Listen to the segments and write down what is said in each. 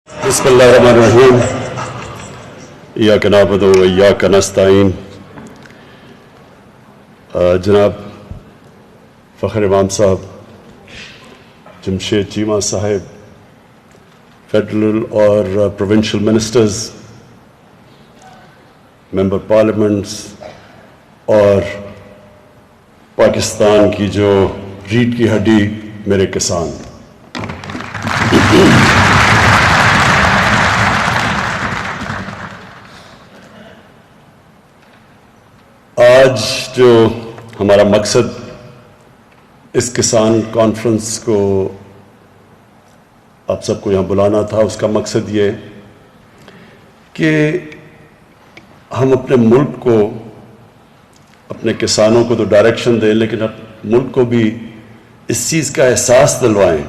بسم اللہ الرحمن الرحیم ایاک نعبد و ایاک نستعین. جناب فخر امام صاحب، جمشید چیمہ صاحب، فیڈرل اور پروونشل منسٹرز، ممبر پارلیمنٹس اور پاکستان کی جو ریڑھ کی ہڈی میرے کسان، آج جو ہمارا مقصد اس کسان کانفرنس کو آپ سب کو یہاں بلانا تھا، اس کا مقصد یہ کہ ہم اپنے ملک کو، اپنے کسانوں کو تو ڈائریکشن دیں، لیکن ملک کو بھی اس چیز کا احساس دلوائیں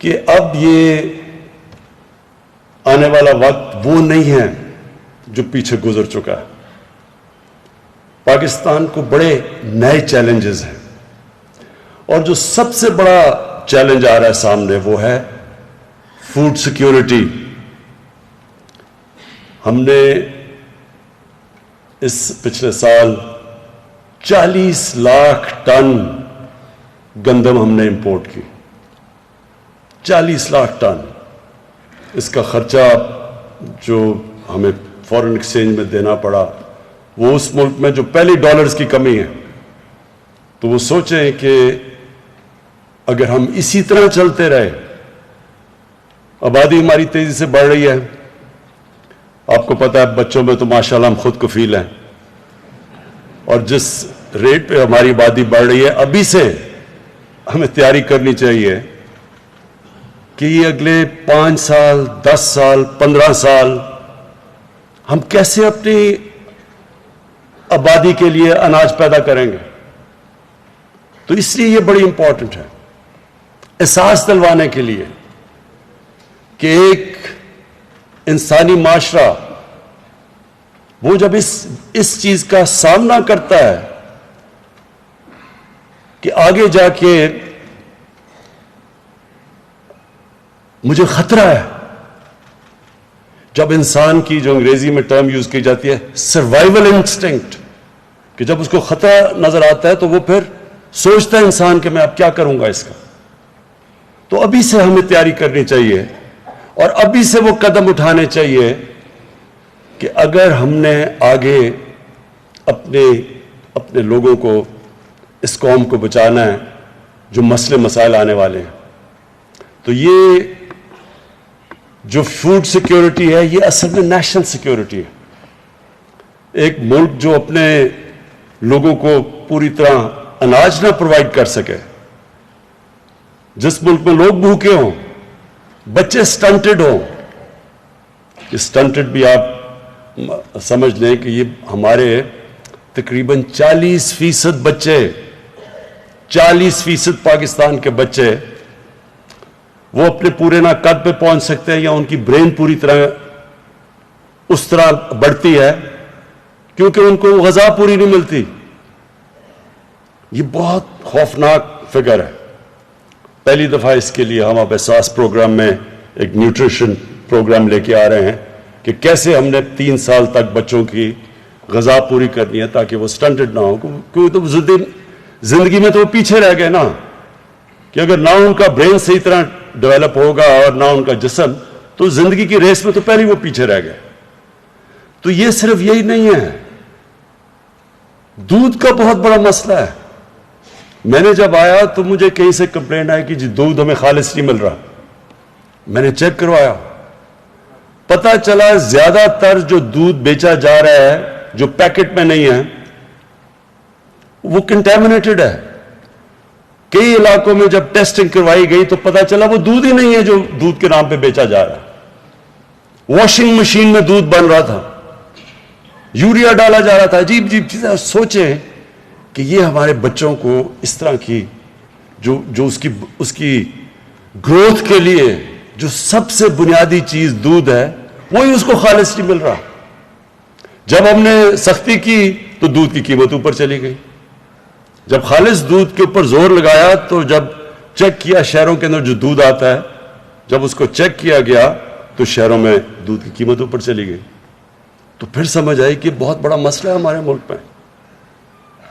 کہ اب یہ آنے والا وقت وہ نہیں ہے جو پیچھے گزر چکا ہے. پاکستان کو بڑے نئے چیلنجز ہیں، اور جو سب سے بڑا چیلنج آ رہا ہے سامنے وہ ہے فوڈ سیکیورٹی. ہم نے اس پچھلے سال 40 لاکھ ٹن گندم ہم نے امپورٹ کی. 40 لاکھ ٹن. اس کا خرچہ جو ہمیں فورن ایکسچینج میں دینا پڑا، وہ اس ملک میں جو پہلی ڈالرز کی کمی ہے، تو وہ سوچیں کہ اگر ہم اسی طرح چلتے رہے، آبادی ہماری تیزی سے بڑھ رہی ہے، آپ کو پتہ ہے بچوں میں تو ماشاءاللہ ہم خود کفیل ہیں، اور جس ریٹ پہ ہماری آبادی بڑھ رہی ہے، ابھی سے ہمیں تیاری کرنی چاہیے کہ یہ اگلے 5 سال، 10 سال، 15 سال ہم کیسے اپنی آبادی کے لیے اناج پیدا کریں گے. تو اس لیے یہ بڑی امپورٹنٹ ہے، احساس دلوانے کے لیے کہ ایک انسانی معاشرہ وہ جب اس چیز کا سامنا کرتا ہے کہ آگے جا کے مجھے خطرہ ہے، جب انسان کی جو انگریزی میں ٹرم یوز کی جاتی ہے سروائیول انسٹنکٹ، کہ جب اس کو خطرہ نظر آتا ہے تو وہ پھر سوچتا ہے انسان کہ میں اب کیا کروں گا اس کا. تو ابھی سے ہمیں تیاری کرنی چاہیے، اور ابھی سے وہ قدم اٹھانے چاہیے کہ اگر ہم نے آگے اپنے لوگوں کو، اس قوم کو بچانا ہے جو مسئلے مسائل آنے والے ہیں. تو یہ جو فوڈ سیکیورٹی ہے، یہ اصل میں نیشنل سیکیورٹی ہے. ایک ملک جو اپنے لوگوں کو پوری طرح اناج نہ پرووائڈ کر سکے، جس ملک میں لوگ بھوکے ہوں، بچے سٹنٹڈ ہوں، یہ سٹنٹڈ بھی آپ سمجھ لیں کہ یہ ہمارے تقریباً 40% بچے، 40% پاکستان کے بچے وہ اپنے پورے نہ قد پہ پہنچ سکتے ہیں، یا ان کی برین پوری طرح اس طرح بڑھتی ہے کیونکہ ان کو غذا پوری نہیں ملتی. یہ بہت خوفناک فگر ہے. پہلی دفعہ اس کے لیے ہم اب احساس پروگرام میں ایک نیوٹریشن پروگرام لے کے آ رہے ہیں کہ کیسے ہم نے 3 سال تک بچوں کی غذا پوری کرنی ہے تاکہ وہ سٹنٹڈ نہ ہو. کیونکہ تو زندگی میں تو وہ پیچھے رہ گئے نا، کہ اگر نہ ان کا برین صحیح طرح ڈیولپ ہوگا اور نہ ان کا جسم، تو زندگی کی ریس میں تو پہلے وہ پیچھے رہ گئے. تو یہ صرف یہی نہیں ہے، دودھ کا بہت بڑا مسئلہ ہے. میں نے جب آیا تو مجھے کہیں سے کمپلین آئی کہ جی دودھ ہمیں خالص نہیں مل رہا. میں نے چیک کروایا، پتہ چلا زیادہ تر جو دودھ بیچا جا رہا ہے جو پیکٹ میں نہیں ہے وہ کنٹامنیٹڈ ہے. کئی علاقوں میں جب ٹیسٹنگ کروائی گئی تو پتہ چلا وہ دودھ ہی نہیں ہے جو دودھ کے نام پہ بیچا جا رہا ہے. واشنگ مشین میں دودھ بن رہا تھا، یوریا ڈالا جا رہا تھا، عجیب عجیب چیزیں. سوچیں کہ یہ ہمارے بچوں کو اس طرح کی جو اس کی گروتھ کے لیے جو سب سے بنیادی چیز دودھ ہے، وہی اس کو خالص نہیں مل رہا. جب ہم نے سختی کی تو دودھ کی قیمت اوپر چلی گئی. جب خالص دودھ کے اوپر زور لگایا تو جب چیک کیا شہروں کے اندر جو دودھ آتا ہے جب اس کو چیک کیا گیا تو شہروں میں دودھ کی قیمت اوپر چلی گئی. تو پھر سمجھ آئی کہ بہت بڑا مسئلہ ہے ہمارے ملک میں.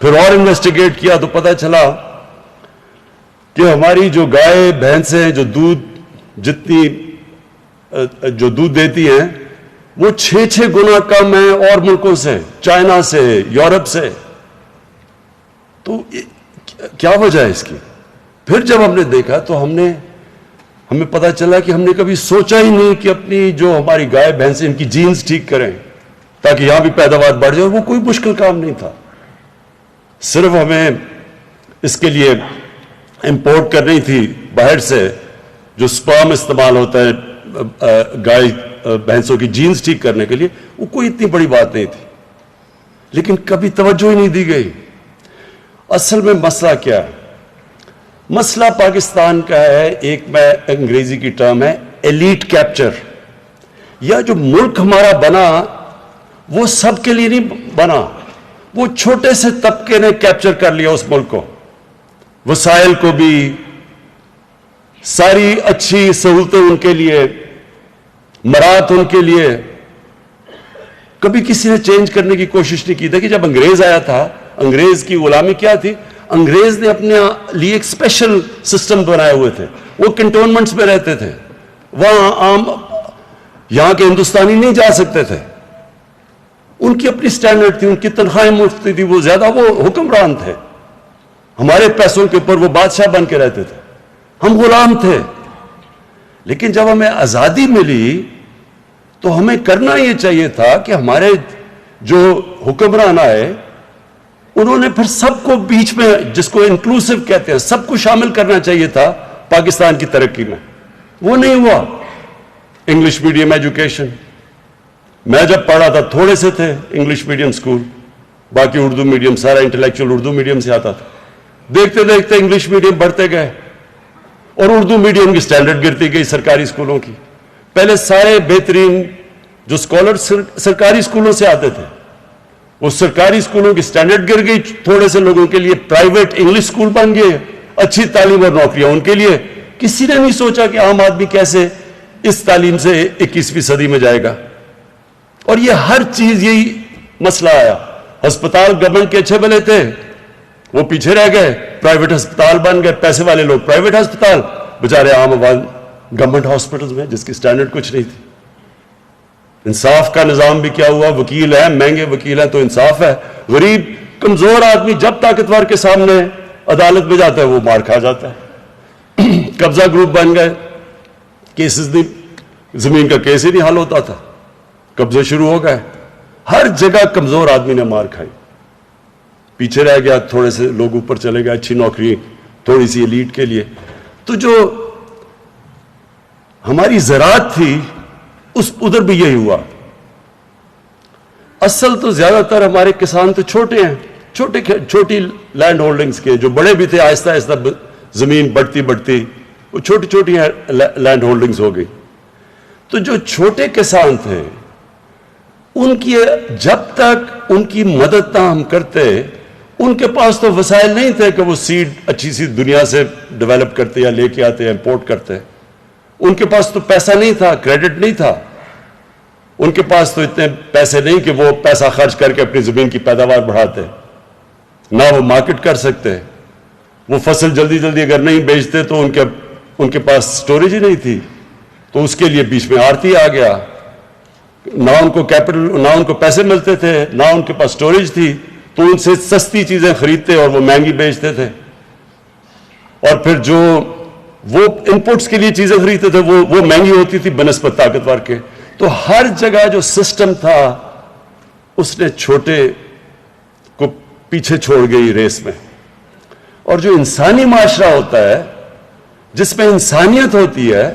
پھر اور انویسٹیگیٹ کیا تو پتہ چلا کہ ہماری جو گائے بھینسیں جو دودھ دیتی ہیں وہ 6 گنا کم ہیں اور ملکوں سے, چائنا سے, یورپ سے. تو کیا وجہ ہے اس کی؟ پھر جب ہم نے دیکھا تو ہمیں پتا چلا کہ ہم نے کبھی سوچا ہی نہیں کہ اپنی جو ہماری گائے بھینسیں ان کی جینز ٹھیک کریں تاکہ یہاں بھی پیداوار بڑھ جائے. وہ کوئی مشکل کام نہیں تھا, صرف ہمیں اس کے لیے امپورٹ کرنی تھی باہر سے جو سپرم استعمال ہوتا ہے گائے بھینسوں کی جینز ٹھیک کرنے کے لیے. وہ کوئی اتنی بڑی بات نہیں تھی, لیکن کبھی توجہ ہی نہیں دی گئی. اصل میں مسئلہ کیا ہے؟ مسئلہ پاکستان کا ہے, ایک میں انگریزی کی ٹرم ہے ایلیٹ کیپچر. یا جو ملک ہمارا بنا وہ سب کے لیے نہیں بنا, وہ چھوٹے سے طبقے نے کیپچر کر لیا اس ملک کو, وسائل کو بھی, ساری اچھی سہولتیں ان کے لیے, مرات ان کے لیے. کبھی کسی نے چینج کرنے کی کوشش نہیں کی. دیکھیں جب انگریز آیا تھا, انگریز کی غلامی کیا تھی؟ انگریز نے اپنے لیے ایک اسپیشل سسٹم بنائے ہوئے تھے. وہ کنٹونمنٹس میں رہتے تھے, وہاں عام یہاں کے ہندوستانی نہیں جا سکتے تھے. ان کی اپنی سٹینڈرڈ تھی, ان کی تنخواہیں مفت تھی, وہ زیادہ وہ حکمران تھے. ہمارے پیسوں کے اوپر وہ بادشاہ بن کے رہتے تھے, ہم غلام تھے. لیکن جب ہمیں آزادی ملی تو ہمیں کرنا یہ چاہیے تھا کہ ہمارے جو حکمران آئے انہوں نے پھر سب کو بیچ میں, جس کو انکلوسیو کہتے ہیں, سب کو شامل کرنا چاہیے تھا پاکستان کی ترقی میں. وہ نہیں ہوا. انگلش میڈیم ایجوکیشن, میں جب پڑھا تھا تھوڑے سے تھے انگلش میڈیم سکول, باقی اردو میڈیم, سارا انٹلیکچوئل اردو میڈیم سے آتا تھا. دیکھتے دیکھتے انگلش میڈیم بڑھتے گئے اور اردو میڈیم کی سٹینڈرڈ گرتی گئی سرکاری سکولوں کی. پہلے سارے بہترین جو اسکالر سرکاری سکولوں سے آتے تھے, وہ سرکاری سکولوں کی سٹینڈرڈ گر گئی. تھوڑے سے لوگوں کے لیے پرائیویٹ انگلش سکول بن گئے, اچھی تعلیم اور نوکریاں ان کے لیے. کسی نے نہیں سوچا کہ عام آدمی کیسے اس تعلیم سے 21ویں صدی میں جائے گا. اور یہ ہر چیز یہی مسئلہ آیا. ہسپتال گورنمنٹ کے اچھے بھلے تھے, وہ پیچھے رہ گئے, پرائیویٹ ہسپتال بن گئے. پیسے والے لوگ پرائیویٹ ہسپتال, بچارے عام آباد گورنمنٹ ہاسپٹلز میں جس کی سٹینڈرڈ کچھ نہیں تھی. انصاف کا نظام بھی کیا ہوا؟ وکیل ہیں, مہنگے وکیل ہیں تو انصاف ہے. غریب کمزور آدمی جب طاقتور کے سامنے عدالت میں جاتا ہے وہ مار کھا جاتا ہے. قبضہ گروپ بن گئے, کیسز نہیں, زمین کا کیس ہی نہیں حل ہوتا تھا, قبضے شروع ہو گئے. ہر جگہ کمزور آدمی نے مار کھائی, پیچھے رہ گیا. تھوڑے سے لوگ اوپر چلے گئے, اچھی نوکری تھوڑی سی ایلیٹ کے لیے. تو جو ہماری زراعت تھی ادھر بھی یہی ہوا. اصل تو زیادہ تر ہمارے کسان تو چھوٹے ہیں, چھوٹی لینڈ ہولڈنگز کے, جو بڑے بھی تھے آہستہ آہستہ زمین بڑھتی وہ چھوٹی لینڈ ہولڈنگز ہو گئی. تو جو چھوٹے کسان تھے ان کی جب تک ان کی مدد نہ ہم کرتے, ان کے پاس تو وسائل نہیں تھے کہ وہ سیڈ اچھی سی دنیا سے ڈیولپ کرتے یا لے کے آتے, امپورٹ کرتے. ان کے پاس تو پیسہ نہیں تھا, کریڈٹ نہیں تھا. ان کے پاس تو اتنے پیسے نہیں کہ وہ پیسہ خرچ کر کے اپنی زمین کی پیداوار بڑھاتے, نہ وہ مارکیٹ کر سکتے. وہ فصل جلدی اگر نہیں بیچتے تو ان کے پاس سٹوریج ہی نہیں تھی, تو اس کے لیے بیچ میں آڑتی آ گیا. نہ ان کو کیپٹل, نہ ان کو پیسے ملتے تھے, نہ ان کے پاس سٹوریج تھی, تو ان سے سستی چیزیں خریدتے اور وہ مہنگی بیچتے تھے. اور پھر جو وہ انپوٹس کے لیے چیزیں خریدتے تھے وہ مہنگی ہوتی تھی بنسبت طاقتور کے. تو ہر جگہ جو سسٹم تھا اس نے چھوٹے کو پیچھے چھوڑ گئی ریس میں. اور جو انسانی معاشرہ ہوتا ہے جس میں انسانیت ہوتی ہے,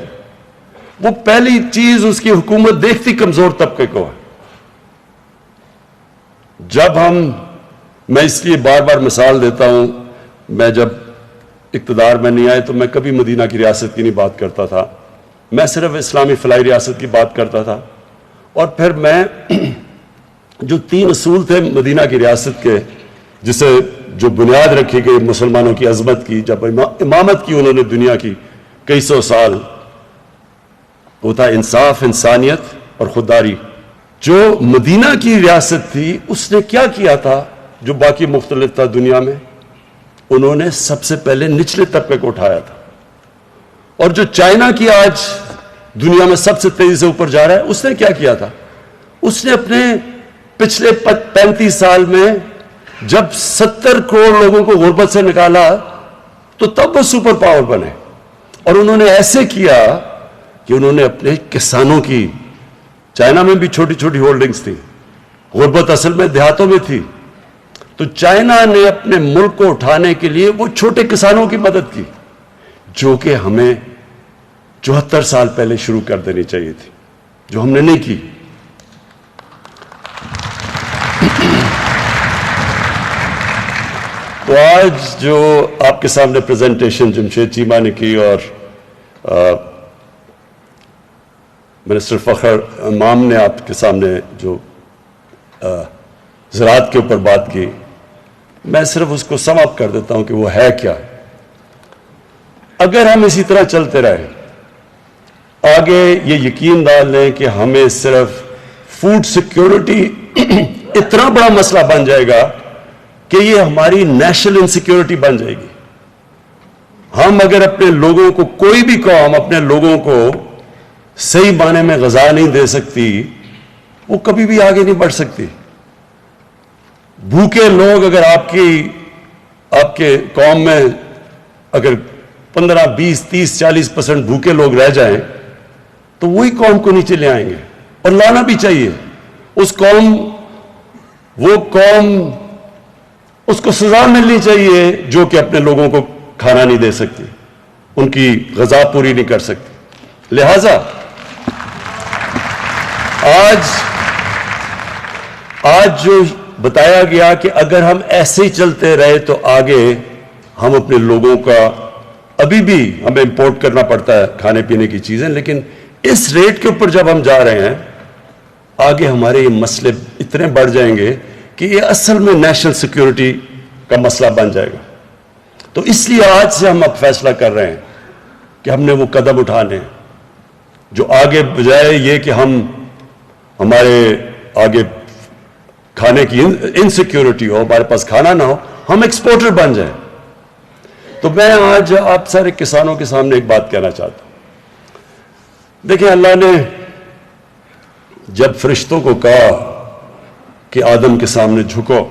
وہ پہلی چیز اس کی حکومت دیکھتی کمزور طبقے کو ہے. میں اس لیے بار بار مثال دیتا ہوں, میں جب اقتدار میں نہیں آئے تو میں کبھی مدینہ کی ریاست کی نہیں بات کرتا تھا, میں صرف اسلامی فلاحی ریاست کی بات کرتا تھا. اور پھر میں جو 3 اصول تھے مدینہ کی ریاست کے, جسے جو بنیاد رکھی گئی مسلمانوں کی عظمت کی, جب امامت کی انہوں نے دنیا کی کئی سو سال, وہ تھا انصاف، انسانیت اور خودداری۔ جو مدینہ کی ریاست تھی اس نے کیا کیا تھا جو باقی مختلف تھا دنیا میں؟ انہوں نے سب سے پہلے نچلے طبقے کو اٹھایا تھا۔ اور جو چائنا کی آج دنیا میں سب سے تیزی سے اوپر جا رہا ہے، اس نے کیا کیا تھا؟ اس نے اپنے پچھلے 35 سال میں جب 70 کروڑ لوگوں کو غربت سے نکالا تو تب وہ سپر پاور بنے۔ اور انہوں نے ایسے کیا کہ انہوں نے اپنے کسانوں کی، چائنا میں بھی چھوٹی چھوٹی ہولڈنگز تھی، غربت اصل میں دیہاتوں میں تھی، تو چائنا نے اپنے ملک کو اٹھانے کے لیے وہ چھوٹے کسانوں کی مدد کی، جو کہ ہمیں 74 سال پہلے شروع کر دینی چاہیے تھی، جو ہم نے نہیں کی۔ تو آج جو آپ کے سامنے پریزنٹیشن جمشید چیمہ نے کی اور منسٹر فخر امام نے آپ کے سامنے جو زراعت کے اوپر بات کی، میں صرف اس کو سم اپ کر دیتا ہوں کہ وہ ہے کیا۔ اگر ہم اسی طرح چلتے رہے آگے، یہ یقین ڈال لیں کہ ہمیں صرف فوڈ سیکیورٹی اتنا بڑا مسئلہ بن جائے گا کہ یہ ہماری نیشنل انسیکیورٹی بن جائے گی۔ ہم اگر اپنے لوگوں کو، کوئی بھی قوم اپنے لوگوں کو صحیح معنی میں غذا نہیں دے سکتی، وہ کبھی بھی آگے نہیں بڑھ سکتی۔ بھوکے لوگ اگر آپ کے قوم میں اگر 15, 20, 30, 40% بھوکے لوگ رہ جائیں تو وہی قوم کو نیچے لے آئیں گے، اور لانا بھی چاہیے۔ وہ قوم اس کو سزا ملنی چاہیے جو کہ اپنے لوگوں کو کھانا نہیں دے سکتی، ان کی غذا پوری نہیں کر سکتی۔ لہذا آج جو بتایا گیا کہ اگر ہم ایسے ہی چلتے رہے تو آگے ہم اپنے لوگوں کا، ابھی بھی ہمیں امپورٹ کرنا پڑتا ہے کھانے پینے کی چیزیں، لیکن اس ریٹ کے اوپر جب ہم جا رہے ہیں آگے ہمارے یہ مسئلے اتنے بڑھ جائیں گے کہ یہ اصل میں نیشنل سیکیورٹی کا مسئلہ بن جائے گا۔ تو اس لیے آج سے ہم اب فیصلہ کر رہے ہیں کہ ہم نے وہ قدم اٹھانے ہیں جو آگے بجائے یہ کہ ہمارے آگے کھانے کی انسیکیورٹی ہو، ہمارے پاس کھانا نہ ہو، ہم ایکسپورٹر بن جائیں۔ تو میں آج آپ سارے کسانوں کے سامنے ایک بات کہنا چاہتا ہوں۔ دیکھیں، اللہ نے جب فرشتوں کو کہا کہ آدم کے سامنے جھکو،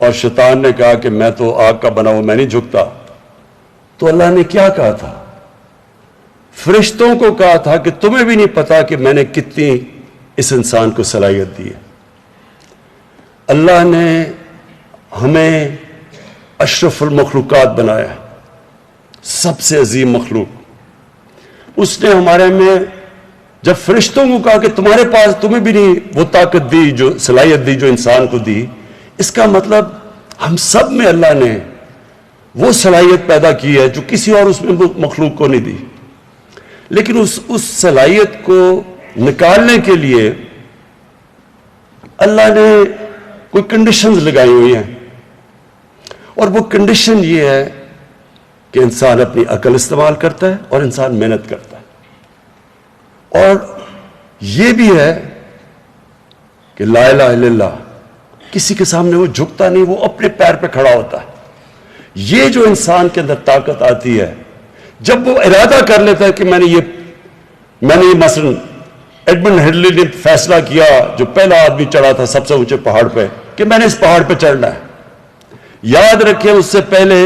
اور شیطان نے کہا کہ میں تو آگ کا بنا ہوا، میں نہیں جھکتا، تو اللہ نے کیا کہا تھا؟ فرشتوں کو کہا تھا کہ تمہیں بھی نہیں پتا کہ میں نے کتنی اس انسان کو صلاحیت دی ہے۔ اللہ نے ہمیں اشرف المخلوقات بنایا ہے، سب سے عظیم مخلوق۔ اس نے ہمارے میں جب فرشتوں کو کہا کہ تمہارے پاس، تمہیں بھی نہیں وہ طاقت دی، جو صلاحیت دی جو انسان کو دی، اس کا مطلب ہم سب میں اللہ نے وہ صلاحیت پیدا کی ہے جو کسی اور اس میں مخلوق کو نہیں دی۔ لیکن اس صلاحیت کو نکالنے کے لیے اللہ نے کوئی کنڈیشنز لگائی ہوئی ہیں، اور وہ کنڈیشن یہ ہے کہ انسان اپنی عقل استعمال کرتا ہے اور انسان محنت کرتا ہے، اور یہ بھی ہے کہ لا الہ الا اللہ، کسی کے سامنے وہ جھکتا نہیں، وہ اپنے پیر پہ کھڑا ہوتا ہے۔ یہ جو انسان کے اندر طاقت آتی ہے جب وہ ارادہ کر لیتا ہے کہ میں نے یہ مثلا ایڈمنڈ ہرلی نے فیصلہ کیا، جو پہلا آدمی چڑھا تھا سب سے اونچے پہاڑ پہ، کہ میں نے اس پہاڑ پہ چڑھنا ہے۔ یاد رکھیں، اس سے پہلے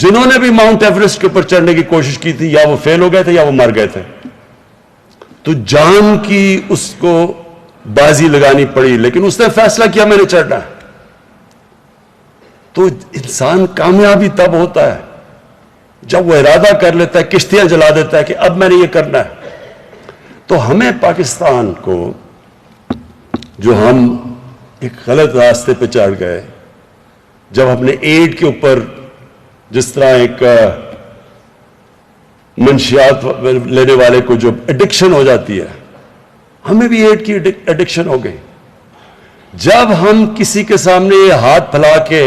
جنہوں نے بھی ماؤنٹ ایوریسٹ کے اوپر چڑھنے کی کوشش کی تھی، یا وہ فیل ہو گئے تھے یا وہ مر گئے تھے، تو جان کی اس کو بازی لگانی پڑی، لیکن اس نے فیصلہ کیا میں نے چڑھنا ہے۔ تو انسان کامیابی تب ہوتا ہے جب وہ ارادہ کر لیتا ہے، کشتیاں جلا دیتا ہے کہ اب میں نے یہ کرنا ہے۔ تو ہمیں پاکستان کو، جو ہم ایک غلط راستے پہ چڑھ گئے، جب ہم نے ایڈ کے اوپر جس طرح ایک منشیات لینے والے کو جو ایڈکشن ہو جاتی ہے، ہمیں بھی ایڈ کی ایڈکشن ہو گئی۔ جب ہم کسی کے سامنے ہاتھ پھیلا کے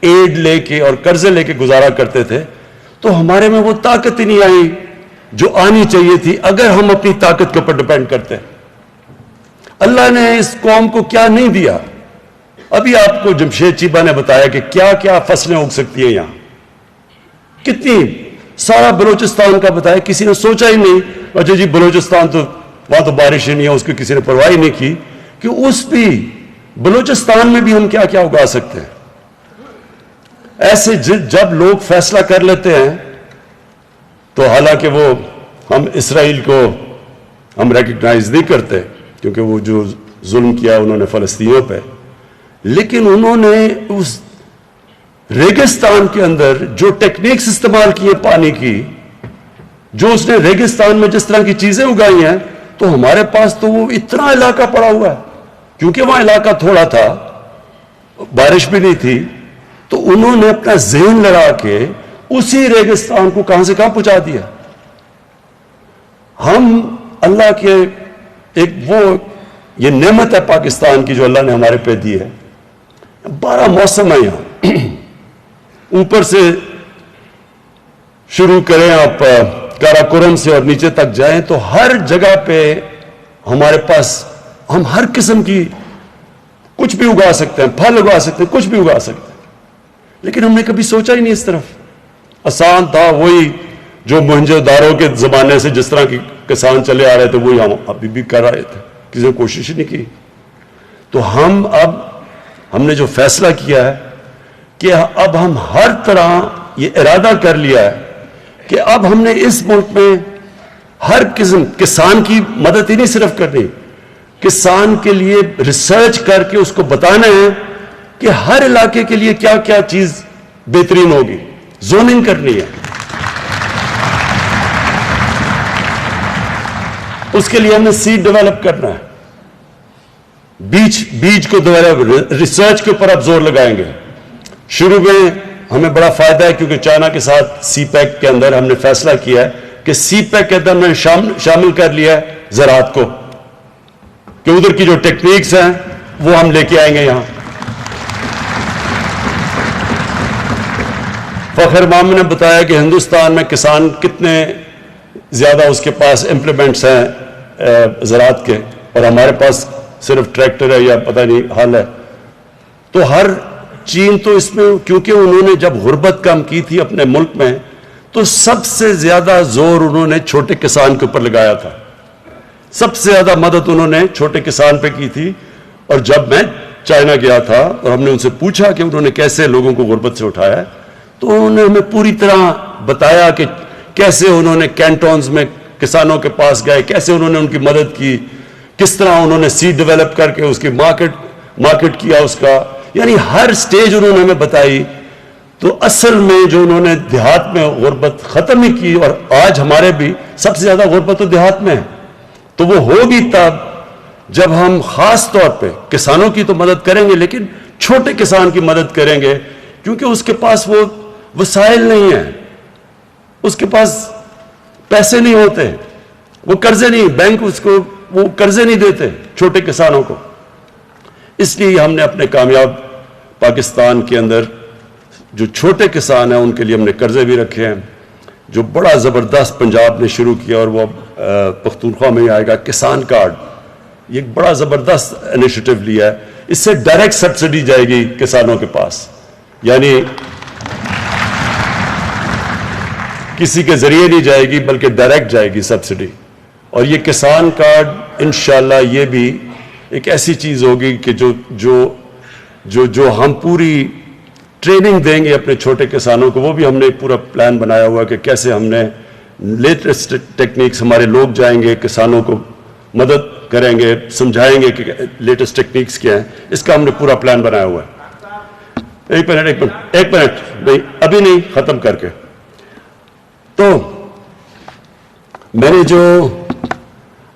ایڈ لے کے اور قرضے لے کے گزارا کرتے تھے تو ہمارے میں وہ طاقت ہی نہیں آئی جو آنی چاہیے تھی اگر ہم اپنی طاقت کے اوپر ڈپینڈ کرتے ہیں. اللہ نے اس قوم کو کیا نہیں دیا. ابھی آپ کو جمشید چیبہ نے بتایا کہ کیا کیا فصلیں اگ سکتی ہیں یہاں, کتنی, سارا بلوچستان کا بتایا. کسی نے سوچا ہی نہیں, اچھا جی بلوچستان تو وہاں تو بارش ہی نہیں ہے, اس کو کسی نے پرواہ ہی نہیں کی کہ اس بھی بلوچستان میں بھی ہم کیا کیا اگا سکتے ہیں. ایسے جب لوگ فیصلہ کر لیتے ہیں تو حالانکہ وہ ہم اسرائیل کو ہم ریکگنائز نہیں کرتے کیونکہ وہ جو ظلم کیا انہوں نے فلسطینیوں پہ, لیکن انہوں نے اس ریگستان کے اندر جو ٹیکنیکس استعمال کی ہیں پانی کی, جو اس نے ریگستان میں جس طرح کی چیزیں اگائی ہیں, تو ہمارے پاس تو وہ اتنا علاقہ پڑا ہوا ہے کیونکہ وہاں علاقہ تھوڑا تھا, بارش بھی نہیں تھی, تو انہوں نے اپنا ذہن لڑا کے اسی ریگستان کو کہاں سے کہاں پہنچا دیا. ہم اللہ کے ایک وہ یہ نعمت ہے پاکستان کی جو اللہ نے ہمارے پہ دی ہے. 12 موسم ہے یہاں, اوپر سے شروع کریں آپ کاراکورم سے اور نیچے تک جائیں تو ہر جگہ پہ ہمارے پاس ہم ہر قسم کی کچھ بھی اگا سکتے ہیں, پھل اگا سکتے ہیں, کچھ بھی اگا سکتے ہیں. لیکن ہم نے کبھی سوچا ہی نہیں اس طرف. آسان تھا وہی جو موہنجو دارو کے زمانے سے جس طرح کی کسان چلے آ رہے تھے وہی ہم ابھی بھی کر رہے تھے, کسی نے کوشش ہی نہیں کی. تو ہم نے جو فیصلہ کیا ہے کہ اب ہم ہر طرح یہ ارادہ کر لیا ہے کہ اب ہم نے اس ملک میں ہر قسم کسان کی مدد ہی نہیں صرف کرنی, کسان کے لیے ریسرچ کر کے اس کو بتانا ہے کہ ہر علاقے کے لیے کیا کیا چیز بہترین ہوگی, زوننگ کرنی ہے. اس کے لیے ہمیں سیڈ ڈیولپ کرنا ہے, بیج کو ڈیولپ, ریسرچ کے اوپر اب زور لگائیں گے. شروع میں ہمیں بڑا فائدہ ہے کیونکہ چائنا کے ساتھ سی پیک کے اندر ہم نے فیصلہ کیا ہے کہ سی پیک کے اندر ہم نے شامل کر لیا ہے زراعت کو, کہ ادھر کی جو ٹیکنیکس ہیں وہ ہم لے کے آئیں گے یہاں. فخر مامن نے بتایا کہ ہندوستان میں کسان کتنے زیادہ اس کے پاس امپلیمنٹس ہیں زراعت کے, اور ہمارے پاس صرف ٹریکٹر ہے یا پتہ نہیں حال ہے. تو ہر چین تو اس میں کیونکہ انہوں نے جب غربت کم کی تھی اپنے ملک میں تو سب سے زیادہ زور انہوں نے چھوٹے کسان کے اوپر لگایا تھا, سب سے زیادہ مدد انہوں نے چھوٹے کسان پہ کی تھی. اور جب میں چائنا گیا تھا اور ہم نے ان سے پوچھا کہ انہوں نے کیسے لوگوں کو غربت سے اٹھایا ہے, تو انہوں نے ہمیں پوری طرح بتایا کہ کیسے انہوں نے کینٹونز میں کسانوں کے پاس گئے, کیسے انہوں نے ان کی مدد کی, کس طرح انہوں نے سیڈ ڈیولپ کر کے اس کی مارکیٹ کیا اس کا, یعنی ہر سٹیج انہوں نے ہمیں بتائی. تو اصل میں جو انہوں نے دیہات میں غربت ختم ہی کی, اور آج ہمارے بھی سب سے زیادہ غربت تو دیہات میں ہے, تو وہ ہوگی تب جب ہم خاص طور پہ کسانوں کی تو مدد کریں گے لیکن چھوٹے کسان کی مدد کریں گے, کیونکہ اس کے پاس وہ وسائل نہیں ہیں, اس کے پاس پیسے نہیں ہوتے, وہ قرضے نہیں, بینک اس کو وہ قرضے نہیں دیتے چھوٹے کسانوں کو. اس لیے ہم نے اپنے کامیاب پاکستان کے اندر جو چھوٹے کسان ہیں ان کے لیے ہم نے قرضے بھی رکھے ہیں, جو بڑا زبردست پنجاب نے شروع کیا اور وہ پختونخوا میں ہی آئے گا, کسان کارڈ. یہ ایک بڑا زبردست انیشیٹو لیا ہے, اس سے ڈائریکٹ سبسڈی جائے گی کسانوں کے پاس, یعنی کسی کے ذریعے نہیں جائے گی بلکہ ڈائریکٹ جائے گی سبسڈی. اور یہ کسان کارڈ انشاءاللہ یہ بھی ایک ایسی چیز ہوگی کہ جو ہم پوری ٹریننگ دیں گے اپنے چھوٹے کسانوں کو, وہ بھی ہم نے پورا پلان بنایا ہوا کہ کیسے ہم نے لیٹسٹ ٹیکنیکس, ہمارے لوگ جائیں گے کسانوں کو مدد کریں گے, سمجھائیں گے کہ لیٹسٹ ٹیکنیکس کیا ہیں, اس کا ہم نے پورا پلان بنایا ہوا ہے. ایک منٹ نہیں, ابھی نہیں, ختم کر کے. تو میں نے جو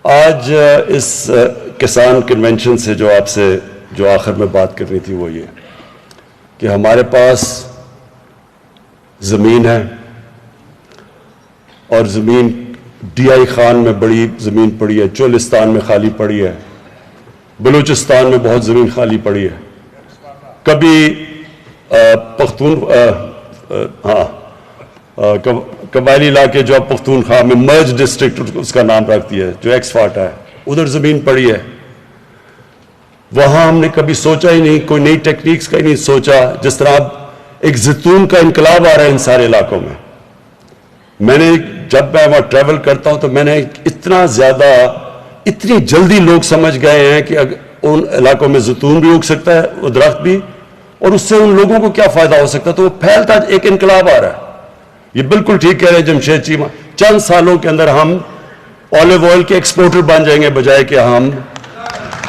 آج اس کسان کنونشن سے جو آپ سے جو آخر میں بات کرنی تھی وہ یہ کہ ہمارے پاس زمین ہے, اور زمین ڈی آئی خان میں بڑی زمین پڑی ہے, چولستان میں خالی پڑی ہے, بلوچستان میں بہت زمین خالی پڑی ہے. کبھی قبائلی علاقے جو اب پختونخوا میں مرج ڈسٹرکٹ اس کا نام رکھ دیا ہے, جو ایکس فاٹا ہے, ادھر زمین پڑی ہے. وہاں ہم نے کبھی سوچا ہی نہیں, کوئی نئی ٹیکنیکس کا ہی نہیں سوچا. جس طرح اب ایک زیتون کا انقلاب آ رہا ہے ان سارے علاقوں میں. میں نے جب میں وہاں ٹریول کرتا ہوں تو میں نے اتنا زیادہ, اتنی جلدی لوگ سمجھ گئے ہیں کہ ان علاقوں میں زیتون بھی اگ سکتا ہے, وہ درخت بھی, اور اس سے ان لوگوں کو کیا فائدہ ہو سکتا ہے. تو وہ پھیلتا ایک انقلاب آ رہا ہے. یہ بالکل ٹھیک کہہ رہے ہیں جمشید چیمہ, چند سالوں کے اندر ہم آلیو آئل کے ایکسپورٹر بن جائیں گے بجائے کہ ہم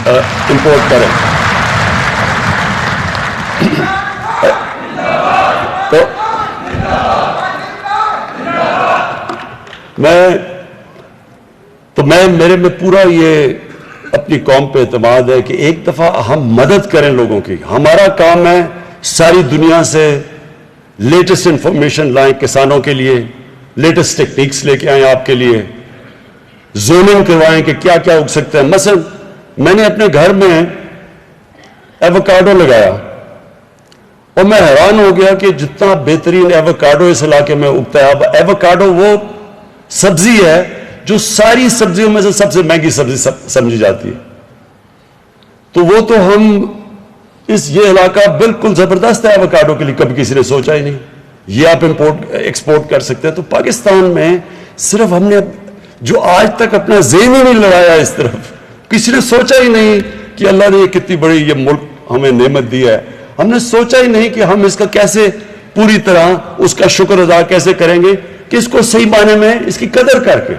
امپورٹ کریں. تو میرے میں پورا یہ اپنی قوم پہ اعتماد ہے کہ ایک دفعہ ہم مدد کریں لوگوں کی. ہمارا کام ہے ساری دنیا سے لیٹسٹ انفارمیشن لائیں کسانوں کے لیے, لیٹسٹ ٹیکنیکس لے کے آئیں آپ کے لیے, زوننگ کروائیں کہ کیا کیا اگ سکتا ہے. مثلا میں نے اپنے گھر میں ایووکاڈو لگایا اور میں حیران ہو گیا کہ جتنا بہترین ایووکاڈو اس علاقے میں اگتا ہے. اب ایووکاڈو وہ سبزی ہے جو ساری سبزیوں میں سے سب سے مہنگی سبزی سمجھی جاتی ہے. تو وہ تو ہم یہ علاقہ بالکل زبردست ہے ایووکاڈو کے لیے, کبھی کسی نے سوچا ہی نہیں. یہ آپ ایکسپورٹ کر سکتے ہیں. تو پاکستان میں صرف ہم نے جو آج تک اپنا ذہن ہی نہیں لڑایا اس طرف, کسی نے سوچا ہی نہیں کہ اللہ نے یہ کتنی بڑی یہ ملک ہمیں نعمت دی ہے. ہم نے سوچا ہی نہیں کہ ہم اس کا کیسے پوری طرح اس کا شکر ادا کیسے کریں گے کہ اس کو صحیح معنی میں اس کی قدر کر کے.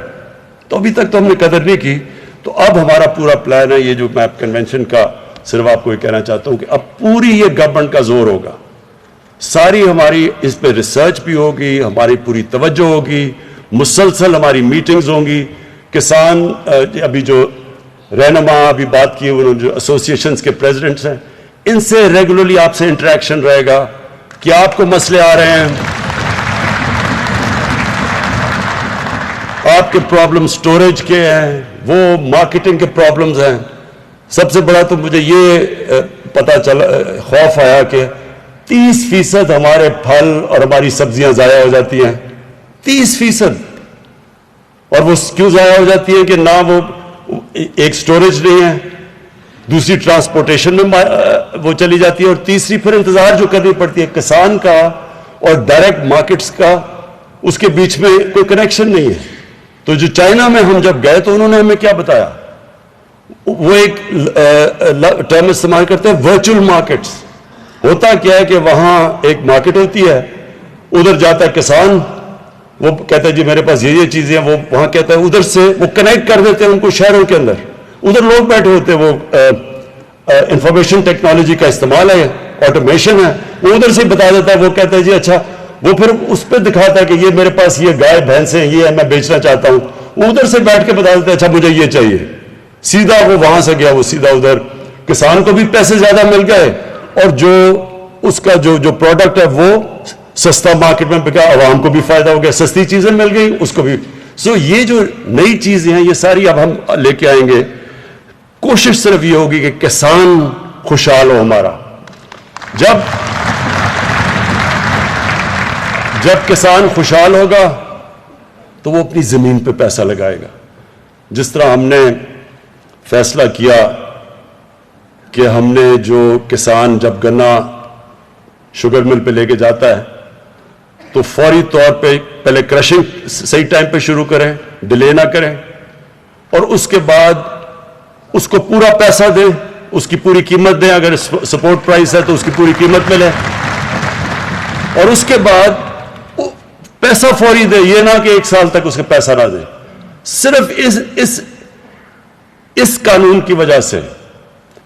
تو ابھی تک تو ہم نے قدر نہیں کی. تو اب ہمارا پورا پلان ہے, یہ جو میں کنونشن کا صرف آپ کو یہ کہنا چاہتا ہوں کہ اب پوری یہ گورنمنٹ کا زور ہوگا, ساری ہماری اس پہ ریسرچ بھی ہوگی, ہماری پوری توجہ ہوگی, مسلسل ہماری میٹنگز ہوں گی. کسان ابھی جو رہنما ابھی بات کی, انہوں جو ایسوسیشنز کے پریزیڈنٹس ہیں, ان سے ریگولرلی آپ سے انٹریکشن رہے گا کہ آپ کو مسئلے آ رہے ہیں, آپ کے پرابلم سٹوریج کے ہیں, وہ مارکیٹنگ کے پرابلمز ہیں. سب سے بڑا تو مجھے یہ پتا چلا, خوف آیا کہ 30% ہمارے پھل اور ہماری سبزیاں ضائع ہو جاتی ہیں. 30%. اور وہ کیوں ضائع ہو جاتی ہیں کہ نہ وہ ایک سٹوریج نہیں ہے, دوسری ٹرانسپورٹیشن میں وہ چلی جاتی ہے, اور تیسری پھر انتظار جو کرنی پڑتی ہے کسان کا اور ڈائریکٹ مارکیٹس کا, اس کے بیچ میں کوئی کنیکشن نہیں ہے. تو جو چائنا میں ہم جب گئے تو انہوں نے ہمیں کیا بتایا, وہ ایک ٹرم استعمال کرتے ہیں ورچوئل مارکیٹس. ہوتا کیا ہے کہ وہاں ایک مارکیٹ ہوتی ہے, ادھر جاتا ہے کسان, وہ کہتا ہے جی میرے پاس یہ چیزیں ہیں, وہ وہاں کہتا ہے, ادھر سے وہ کنیکٹ کر دیتے ہیں ان کو شہروں کے اندر. ادھر لوگ بیٹھے ہوتے ہیں, وہ انفارمیشن ٹیکنالوجی کا استعمال ہے, آٹومیشن ہے, وہ ادھر سے بتا دیتا ہے. وہ کہتا ہے جی اچھا, وہ پھر اس پہ دکھاتا ہے کہ یہ میرے پاس یہ گائے بھینس ہیں, یہ ہے میں بیچنا چاہتا ہوں. وہ ادھر سے بیٹھ کے بتا دیتا ہے اچھا مجھے یہ چاہیے. سیدھا وہ وہاں سے گیا, وہ سیدھا ادھر, کسان کو بھی پیسے زیادہ مل گئے, اور جو اس کا جو پروڈکٹ ہے وہ سستا مارکیٹ میں بکا, عوام کو بھی فائدہ ہو گیا, سستی چیزیں مل گئی اس کو بھی. یہ جو نئی چیزیں ہیں یہ ساری اب ہم لے کے آئیں گے. کوشش صرف یہ ہوگی کہ کسان خوشحال ہو ہمارا. جب کسان خوشحال ہوگا تو وہ اپنی زمین پہ پیسہ لگائے گا. جس طرح ہم نے فیصلہ کیا کہ ہم نے جو کسان جب گنا شوگر مل پہ لے کے جاتا ہے تو فوری طور پہ پہلے کرشنگ صحیح ٹائم پہ شروع کریں, ڈیلے نہ کریں, اور اس کے بعد اس کو پورا پیسہ دیں, اس کی پوری قیمت دیں. اگر سپورٹ پرائس ہے تو اس کی پوری قیمت ملے, اور اس کے بعد پیسہ فوری دیں. یہ نہ کہ 1 سال تک اس کے پیسہ نہ دیں. صرف اس قانون کی وجہ سے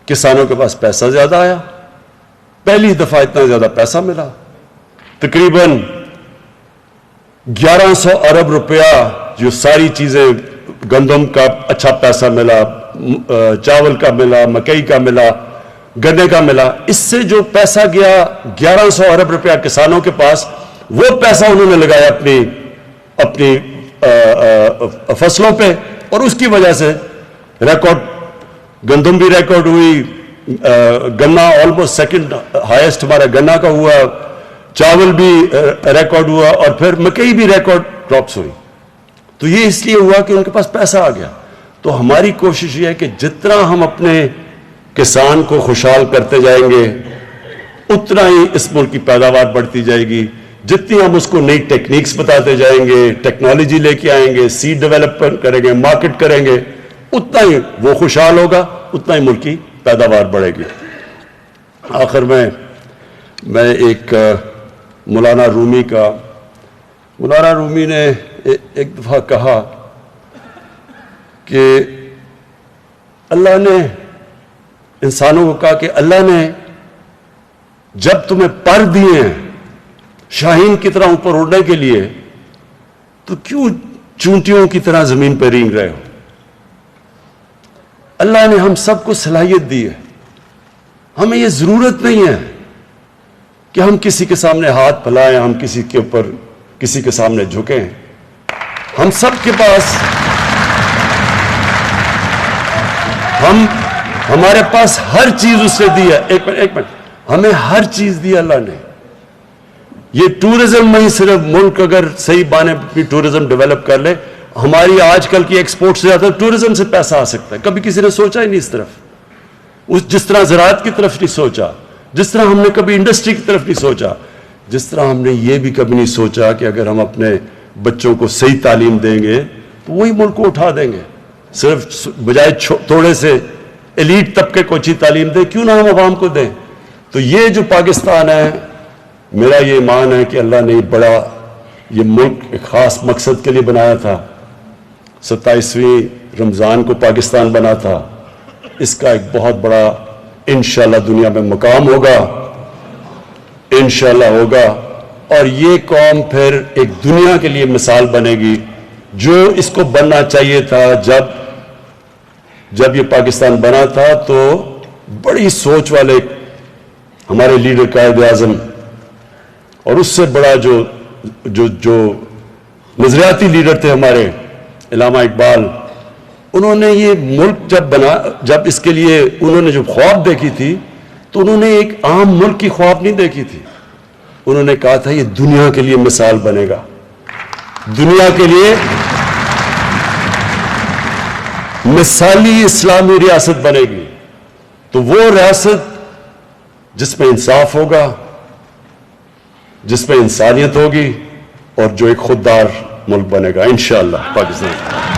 کسانوں کے پاس پیسہ زیادہ آیا. پہلی دفعہ اتنا زیادہ پیسہ ملا, تقریباً 1100 ارب روپیہ. جو ساری چیزیں, گندم کا اچھا پیسہ ملا, چاول کا ملا, مکئی کا ملا, گنے کا ملا. اس سے جو پیسہ گیا 1100 ارب روپیہ کسانوں کے پاس, وہ پیسہ انہوں نے لگایا اپنی فصلوں پہ, اور اس کی وجہ سے گندم بھی ریکارڈ ہوئی, گنا آلموسٹ سیکنڈ ہائیسٹ ہمارا گنا کا ہوا, چاول بھی ریکارڈ ہوا اور پھر مکئی بھی ریکارڈ کراپس ہوئی. تو یہ اس لیے ہوا کہ ان کے پاس پیسہ آ گیا. تو ہماری کوشش یہ ہے کہ جتنا ہم اپنے کسان کو خوشحال کرتے جائیں گے اتنا ہی اس ملک کی پیداوار بڑھتی جائے گی. جتنی ہم اس کو نئی ٹیکنیکس بتاتے جائیں گے, ٹیکنالوجی لے کے آئیں گے, سیڈ ڈیولپ کریں گے, مارکیٹ کریں گے, اتنا ہی وہ خوشحال ہوگا, اتنا ہی ملک کی پیداوار بڑھے گی. آخر میں ایک مولانا رومی نے ایک دفعہ کہا کہ اللہ نے انسانوں کو کہا کہ اللہ نے جب تمہیں پر دیے ہیں شاہین کی طرح اوپر اڑنے کے لیے تو کیوں چونٹیوں کی طرح زمین پہ رینگ رہے ہو. اللہ نے ہم سب کو صلاحیت دی ہے. ہمیں یہ ضرورت نہیں ہے کہ ہم کسی کے سامنے ہاتھ پھیلائیں, ہم کسی کے سامنے جھکیں. ہم سب کے پاس ہمارے پاس ہر چیز اس سے دی ہے. ایک منٹ ہمیں ہر چیز دی اللہ نے. یہ ٹورزم میں ہی صرف ملک اگر صحیح بانے اپنی ٹورزم ڈیولپ کر لے, ہماری آج کل کی ایکسپورٹ سے زیادہ ٹورزم سے پیسہ آ سکتا ہے. کبھی کسی نے سوچا ہی نہیں اس طرف, جس طرح زراعت کی طرف نہیں سوچا, جس طرح ہم نے کبھی انڈسٹری کی طرف نہیں سوچا, جس طرح ہم نے یہ بھی کبھی نہیں سوچا کہ اگر ہم اپنے بچوں کو صحیح تعلیم دیں گے تو وہی ملک کو اٹھا دیں گے. صرف بجائے تھوڑے سے ایلیٹ طبقے کو اچھی تعلیم دیں, کیوں نہ ہم عوام کو دیں. تو یہ جو پاکستان ہے, میرا یہ ایمان ہے کہ اللہ نے یہ ملک ایک خاص مقصد کے لیے بنایا تھا. 27ویں رمضان کو پاکستان بنا تھا. اس کا ایک بہت بڑا انشاءاللہ دنیا میں مقام ہوگا, انشاءاللہ ہوگا. اور یہ قوم پھر ایک دنیا کے لیے مثال بنے گی جو اس کو بننا چاہیے تھا. جب یہ پاکستان بنا تھا تو بڑی سوچ والے ہمارے لیڈر قائد اعظم اور اس سے بڑا جو نظریاتی لیڈر تھے ہمارے علامہ اقبال, انہوں نے یہ ملک جب اس کے لیے انہوں نے جو خواب دیکھی تھی تو انہوں نے ایک عام ملک کی خواب نہیں دیکھی تھی. انہوں نے کہا تھا یہ دنیا کے لیے مثال بنے گا, دنیا کے لیے مثالی اسلامی ریاست بنے گی. تو وہ ریاست جس میں انصاف ہوگا, جس میں انسانیت ہوگی, اور جو ایک خوددار ملک بنے گا انشاءاللہ پاکستان.